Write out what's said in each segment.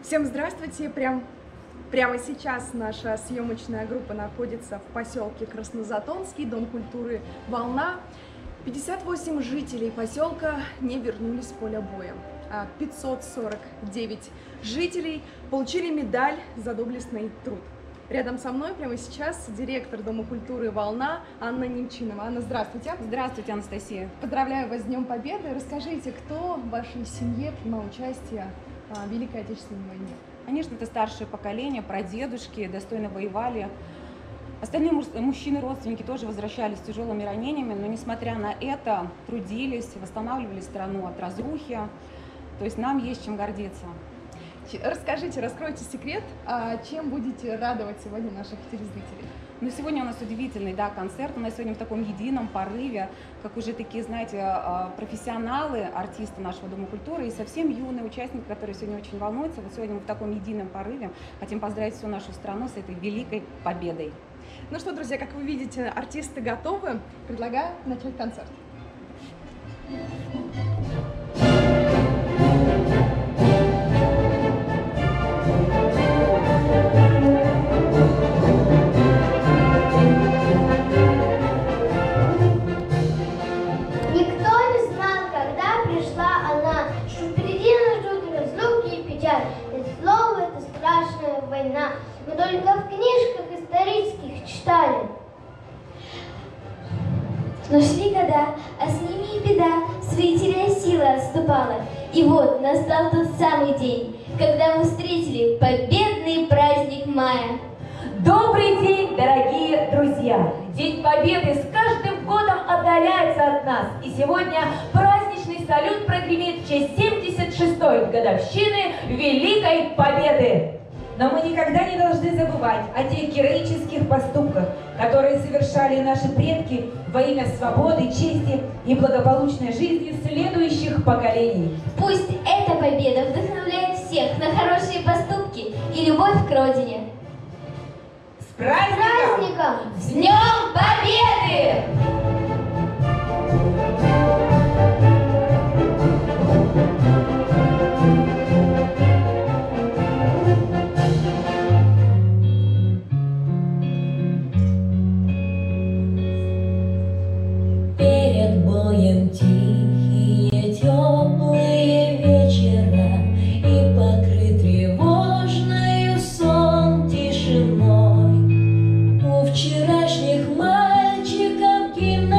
Всем здравствуйте! Прямо сейчас наша съемочная группа находится в поселке Краснозатонский, Дом культуры «Волна». 58 жителей поселка не вернулись с поля боя. 549 жителей получили медаль за доблестный труд. Рядом со мной прямо сейчас директор Дома культуры «Волна» Анна Немчинова. Анна, здравствуйте. Здравствуйте, Анастасия. Поздравляю вас с Днем Победы. Расскажите, кто в вашей семье принимал участие в Великой Отечественной войне? Конечно, это старшее поколение, прадедушки достойно воевали. Остальные мужчины, родственники тоже возвращались с тяжелыми ранениями, но несмотря на это трудились, восстанавливали страну от разрухи. То есть нам есть чем гордиться. Расскажите, раскройте секрет, чем будете радовать сегодня наших телезрителей? Ну, сегодня у нас удивительный, концерт. У нас сегодня в таком едином порыве, как уже такие, знаете, профессионалы, артисты нашего Дома культуры и совсем юные участники, которые сегодня очень волнуются. Вот сегодня мы в таком едином порыве хотим поздравить всю нашу страну с этой великой победой. Ну что, друзья, как вы видите, артисты готовы. Предлагаю начать концерт. Война. Мы только в книжках исторических читали. Но шли года, а с ними и беда, свои теряя силы отступала. И вот настал тот самый день, когда мы встретили победный праздник мая. Добрый день, дорогие друзья! День Победы с каждым годом отдаляется от нас. И сегодня праздничный салют прогремит в честь 76-й годовщины Великой Победы. Но мы никогда не должны забывать о тех героических поступках, которые совершали наши предки во имя свободы, чести и благополучной жизни следующих поколений. Пусть эта победа вдохновляет всех на хорошие поступки и любовь к родине. С праздником! С Днем Победы! Тихие, теплые вечера и покрыт тревожною сон тишиной. У вчерашних мальчиков гимназии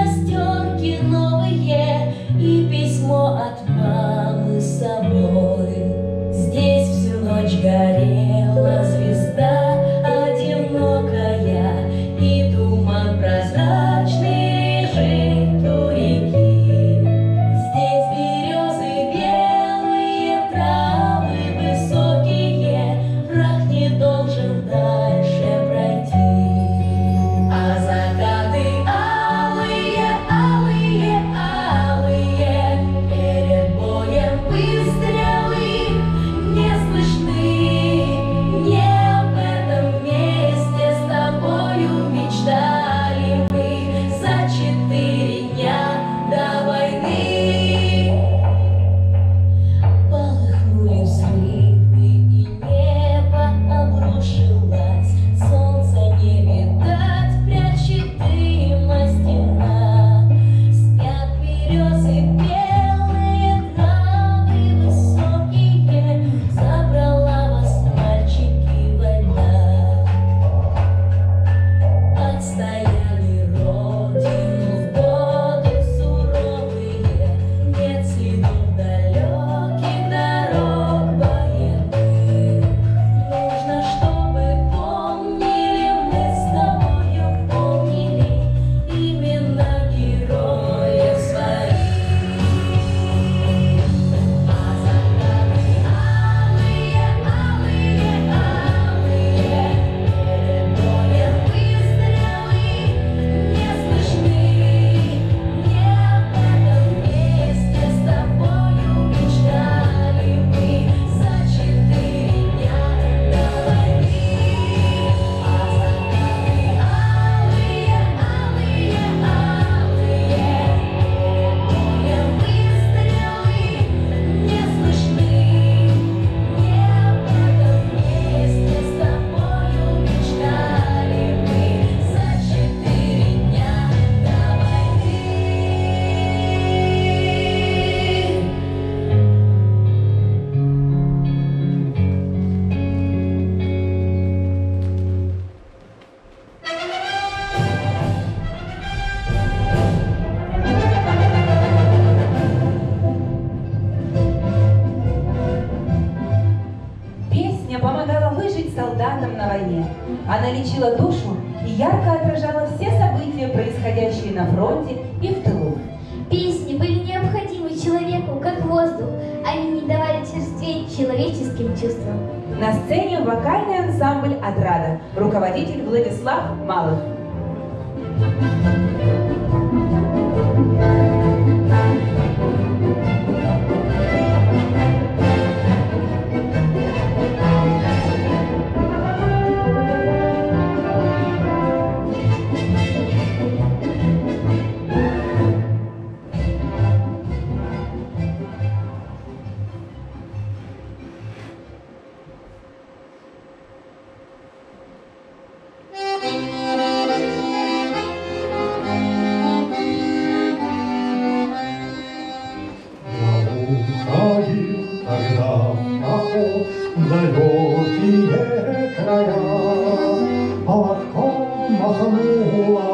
войне. Она лечила душу и ярко отражала все события, происходящие на фронте и в тылу. Песни были необходимы человеку, как воздух. Они не давали черстветь человеческим чувствам. На сцене вокальный ансамбль «Отрада», руководитель Владислав Малых. далекие края, платком махнула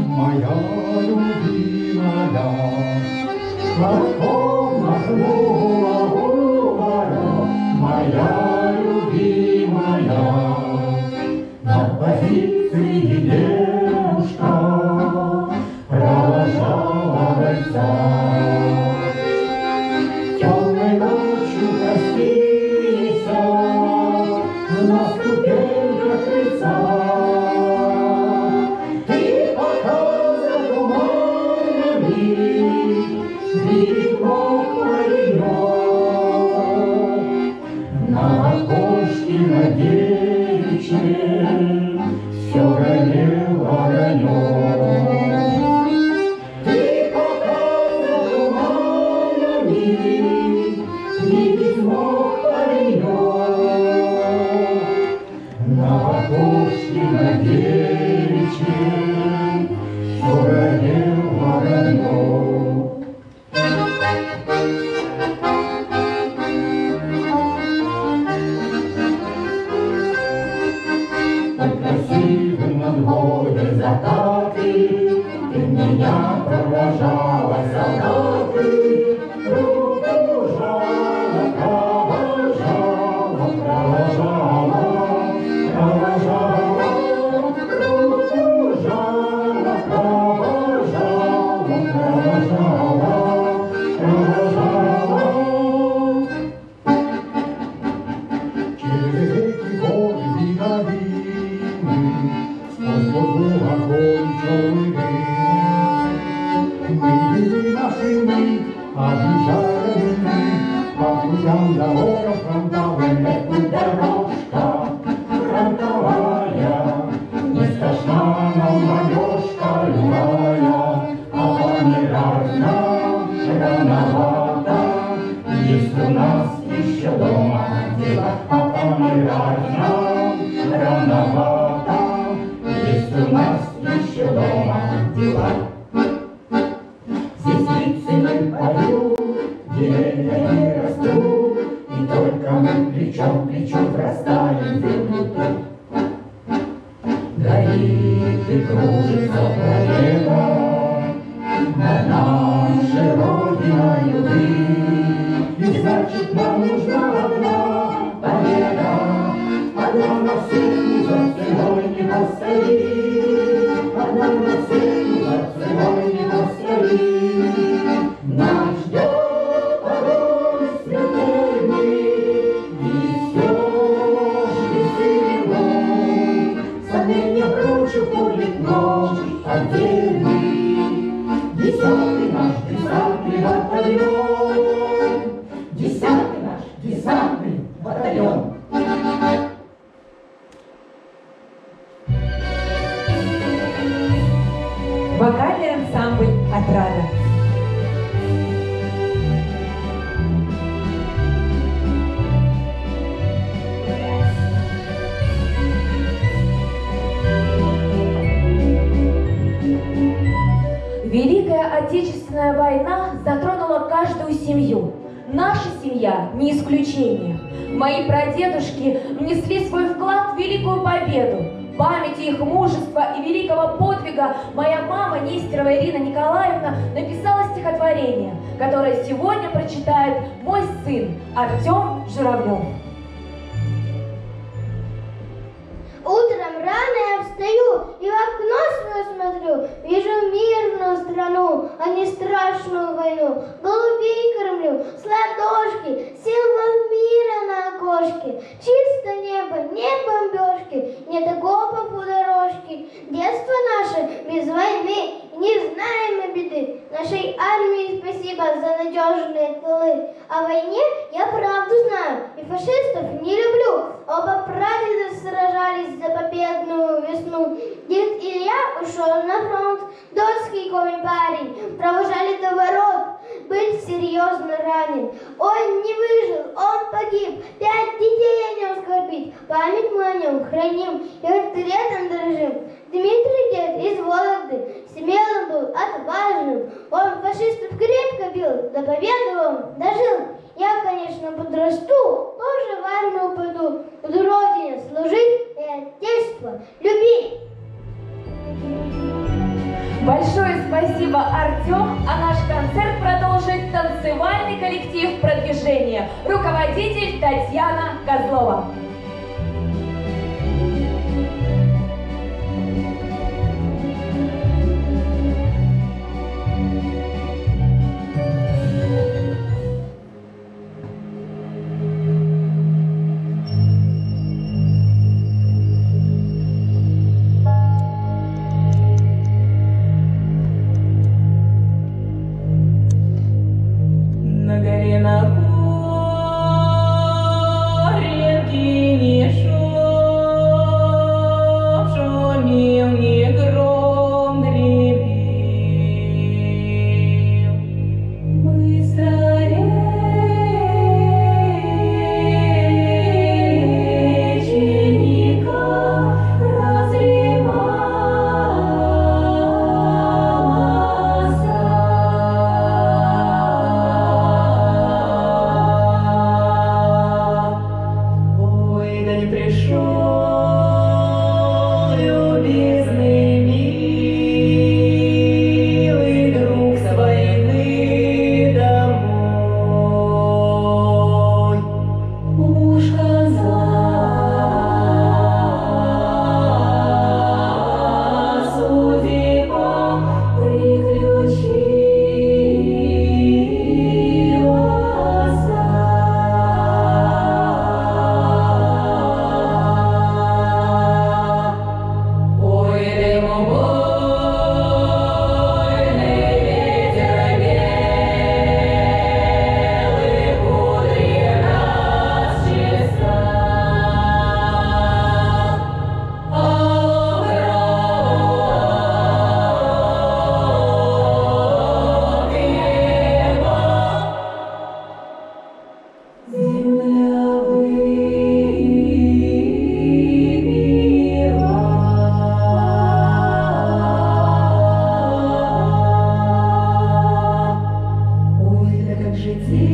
моя любимая, платком махнула моя любимая, на позиции девушка провожала бойца. Темной ночью простились на ступеньках крыльца. Ты пока за туманами видеть мог ее. На окошке на девичьей все горел огонек. Ты пока за туманами видеть мог паренек. На окошке на девичьей все горел огонек. Под красивым надворьем закаты ты меня провожала, солдаты, руку жала, провожала, провожала, провожала, руку жала, провожала, провожала, провожала. Через реки, горы и долины, сквозь бурю, огонь, черный дым, мы вели машины, объезжали по путям, дорогам фронтовым. Эта дорожка фронтовая, не страшна нам молодежка любая, а помирать нам рановато, есть у нас еще дома дела, а помирать нам рановато, есть у нас еще дома дела. Здесь птицы поют, деревья не растут, и только мы плечом к плечу врастаем в минуту. Горит и кружится планета над нашей родиной дым, и значит нам нужна одна победа, одна на всех за ценой не постоит, одна на всех за ценой не постоит. Нас ждет огонь смертельный, несешь веселым, сомнения прочь уходит ночь отдельный. Десятый наш десантный батальон, десятый наш десантный батальон. Вокальный ансамбль «Отрада». Великая Отечественная война затронула каждую семью. Наша семья не исключение. Мои прадедушки внесли свой вклад в великую победу. В памяти их мужества и великого подвига моя мама Нестерова Ирина Николаевна написала стихотворение, которое сегодня прочитает мой сын Артем Журавлев. люблю, вижу мирную страну, а не страшную войну. Голубей кормлю с ладошки, силу мира на окошке. Чисто небо, не бомбежки, нет окопов у дорожки. Детство наше без войны, не знаем мы беды. Нашей армии спасибо за надежные тылы. О войне я правду знаю и фашистов не люблю. Оба прадеда сражались за победную весну. Дед Илья ушел на фронт, донский парень, провожали до ворот, был серьезно ранен. Он не выжил, он погиб, 5 детей о нем скорбит, память мы о нем храним и портретом дорожим. Дмитрий дед из Вологды, смелым был, отважным, он фашистов крепко бил, до победы он дожил. Я, конечно, подрасту, тоже в армию пойду, буду родине служить и отечество любить. Большое спасибо, Артем, а наш концерт продолжит танцевальный коллектив «Продвижение», руководитель Татьяна Козлова. На горе на горе не шел, шумел, не гром гремел. Быстро реченька Ой, да не пришел любезный, милый друг с войны домой. Уж казалось, судьба приключилась. Ой, да ему больный ветер белый кудри расчесал, а земля выбила. Ой, да как же девице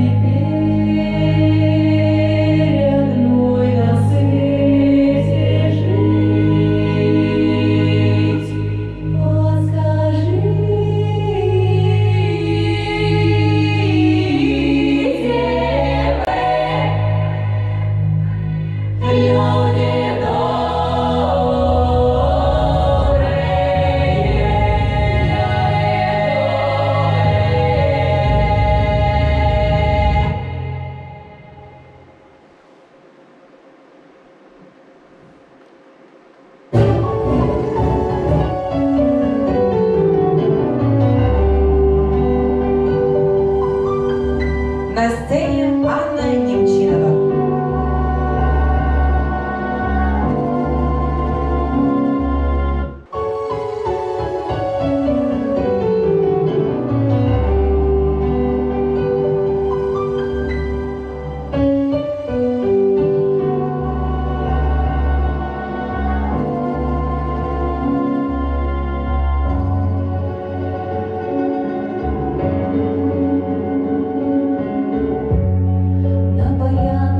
теперь одной на свете жить? Подскажите вы, люди На сцене Анна Немчинова. на полях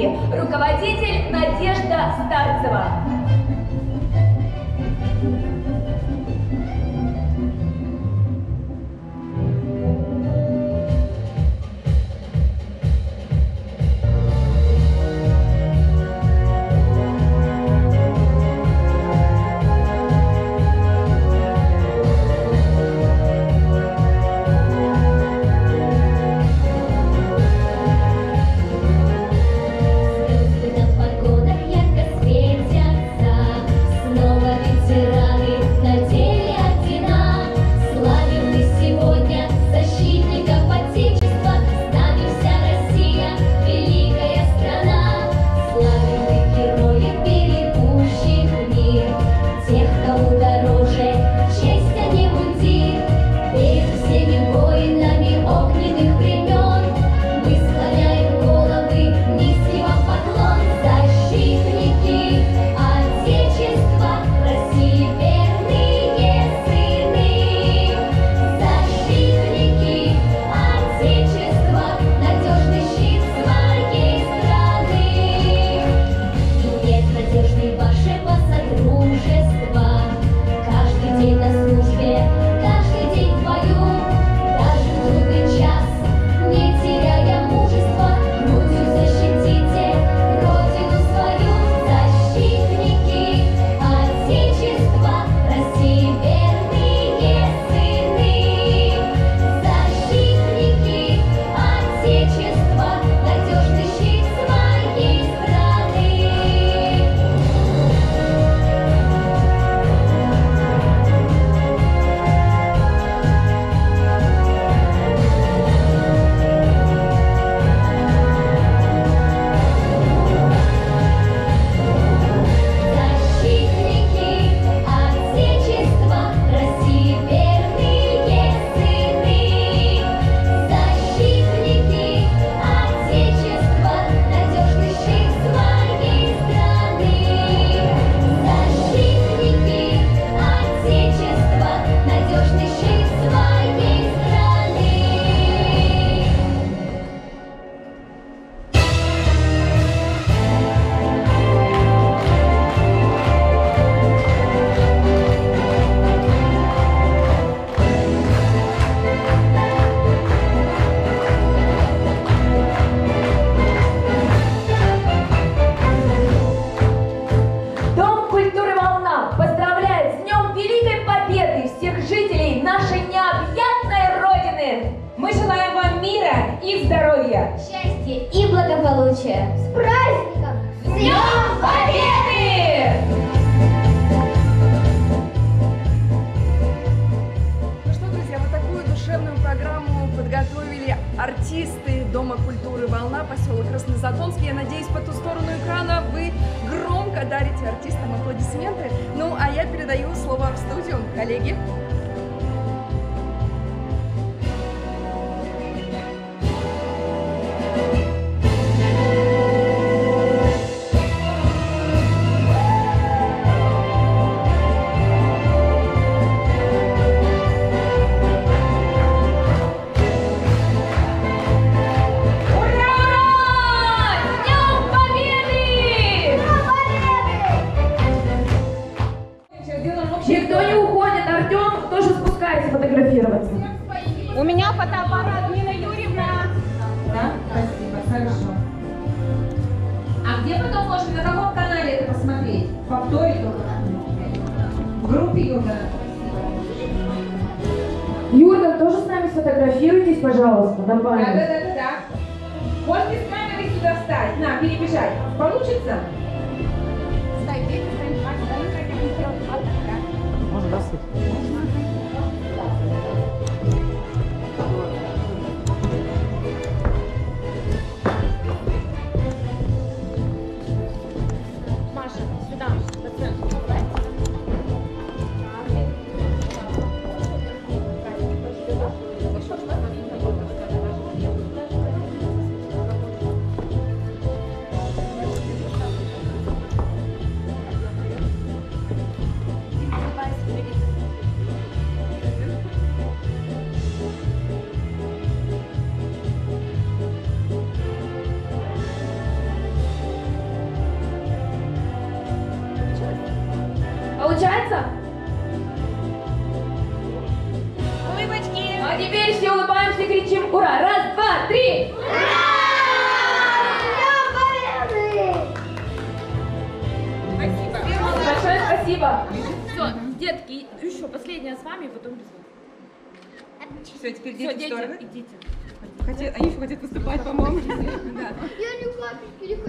страны. Руководитель Надежда Старцева. Счастья и благополучия. С праздником! С Днем Победы! Ну что, друзья, вот такую душевную программу подготовили артисты Дома культуры «Волна», поселок Краснозатонский. Я надеюсь, по ту сторону экрана вы громко дарите артистам аплодисменты. Ну, а я передаю слово в студию коллеге. Никто не уходит, Артем тоже спускается фотографироваться. У меня фотоаппарат, Нина Юрьевна. Да? Спасибо, хорошо. А где потом можно, на каком канале это посмотреть? В повторе только? В группе Юрга? Юрка, тоже с нами сфотографируйтесь, пожалуйста, на память. Да. Можете с камерой сюда встать. На, перебежать. Получится? Получается? Улыбочки! А теперь все улыбаемся и кричим «Ура!» Раз, два, три! Большое спасибо! Все, детки, еще последняя с вами, потом без вас. Все, теперь Все, дети в дети, сторону. идите. Они еще хотят выступать, по-моему. Да. Я не капельки